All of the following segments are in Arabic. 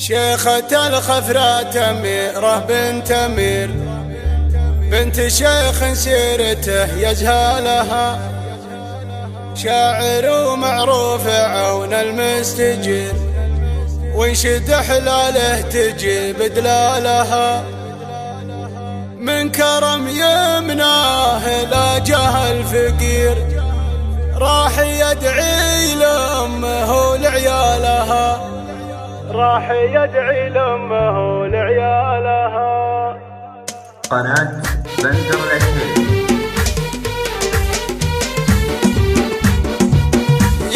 شيخة الخفرة تميرة بنت أمير، بنت شيخ سيرته يجهلها، شاعر ومعروف عون المستجير، وانشد حلاله تجيب دلالها، من كرم يمناه لا جهل فقير، راح يدعي لأمه ولعيالها، راح يدعي لأمه ولعيالها. قناة بندر العتيبي.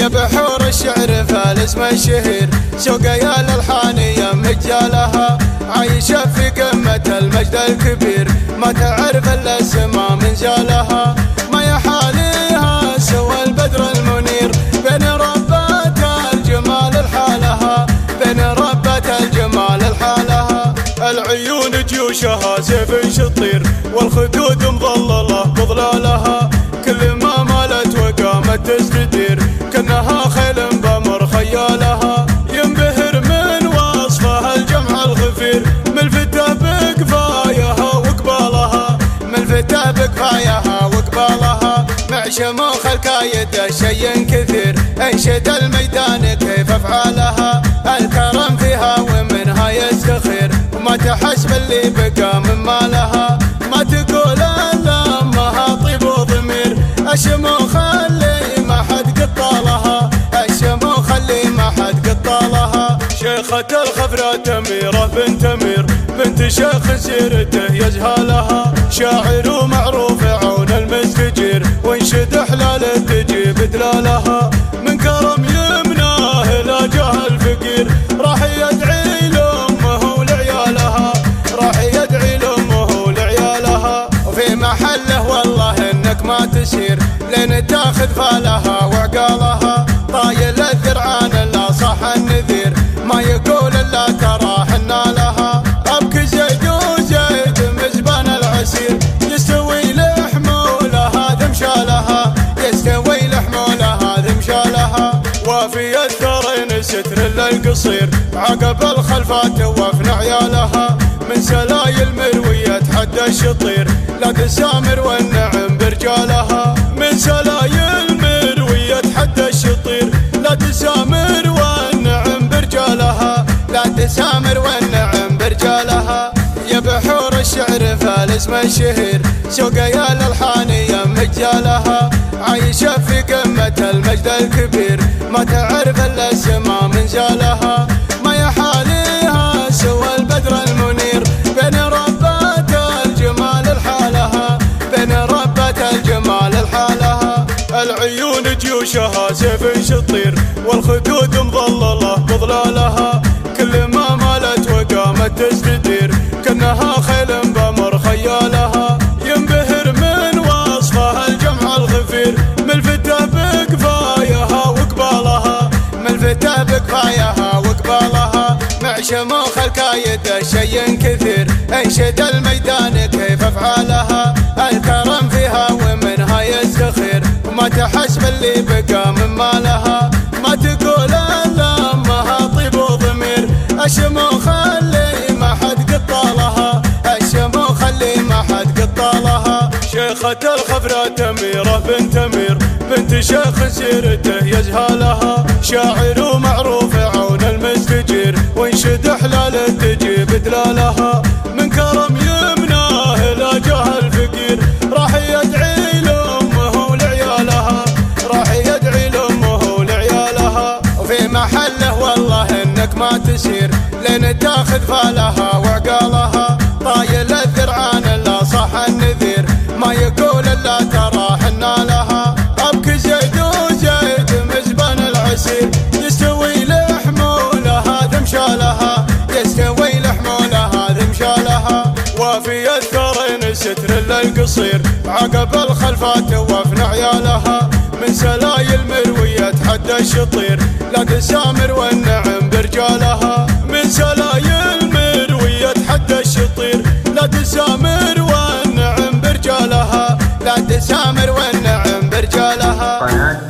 يا بحور الشعر فالاسم الشهير، سوق يا الالحانيه مجالها، عايشه في قمه المجد الكبير، ما تعرف الا السما من زالها، ما يحاليها سوى البدر المنير، بين ربات الجمال لحالها، بين ربات الجمال لحالها، العيون جيوشها سيف شطير، والخدود مظلله بظلالها، كل ما مالت وقامت تستدير، كأنها خيل بأمر خيالها، ينبهر من وصفها الجمع الغفير، ملفتة بكفايها وقبالها، ملفتة بكفايها وقبالها، مع شموخ الكايد شيء كثير، انشد الميدان كيف افعالها، الكرم فيها ومنها يستخير، وما تحسب اللي بقى من مالها، ما تقول الا امها طيب وضمير، الشموخ اللي ما حد قطالها، الشموخ اللي ما حد قطالها، شيخة الخفرة تميرة بنت أمير، بنت شيخ سيرته يجهلها، شاعر ومعروف عون المستجير، وانشد حلاله تجيب دلالها، من كرم يمناه لا جهل فقير، راح يدعي لأمه ولعيالها، راح يدعي لأمه ولعيالها، وفي محله والله انك ما تسير، لين تاخذ فالها وعقالها، طايل الذرعان لا صح النذير، ما يقول الا ترى حنا لها، ابكي زيد وزيد مزبان العسير، يستوي لحمولها ذمشالها، يستوي لحمولها ذمشالها، وفي الثرين ستر للقصير، عقب الخلفات وفن عيالها، من سلايل مروية حد الشطير، لا تسامر والنعم برجالها، من سلايل مروية حد الشطير، لا تسامر والنعم برجالها، لا تسامر والنعم برجالها، يا بحور الشعر فالاسم الشهير، سوق يا الالحانيه مجالها، عايشه في قمه المجد الكبير، ما تعرف الا السما من زالها، ما يحاليها سوى البدر المنير، بين ربات الجمال لحالها، بين ربات الجمال لحالها، العيون جيوشها سيف شطير، والخدود مظلله بظلالها، كل ما مالت وقامت تستدير، كأنها خيل بأمر خيالها، ينبهر من وصفها الجمع الغفير، ملفتة بكفايها وقبالها، ملفتة بكفايها وقبالها، مع شموخ الكايد شيء كثير، انشد الميدان كيف افعالها، الكرم فيها ومنها يستخير، وما تحسب اللي بقى من مالها، ما تقول الا امها طيب وضمير، الشموخ اللي ما حد قطالها، الشموخ اللي ما حد قطالها، شيخة الخفرة تميرة بنت أمير، بنت شيخ سيرته يجهلها، شاعر ومعروف عون المستجير، وانشد حلاله تجيب دلالها، من كرم يمناه لا جهل فقير، راح يدعي لأمه ولعيالها، راح يدعي لأمه ولعيالها، وفي محله والله انك ما تسير، لين تاخذ فالها وعقالها، طايل الذرعان لا صح النذير، ما يقول الا ترى حنا لها، ابكي زيد وزيد مزبان العسير، يستوي لحمولها ذمشالها، يستوي لحمولها ذمشالها، وفي الثرين ستر للقصير، عقب الخلفات وفن عيالها، من سلايل مروية حد الشطير، لا تسامر والنعم برجالها، من سلايل مروية حد الشطير، لا تسامر والنعم برجالها، لا تسامر والنعم برجالها. قناة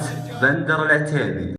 بندر العتيبي.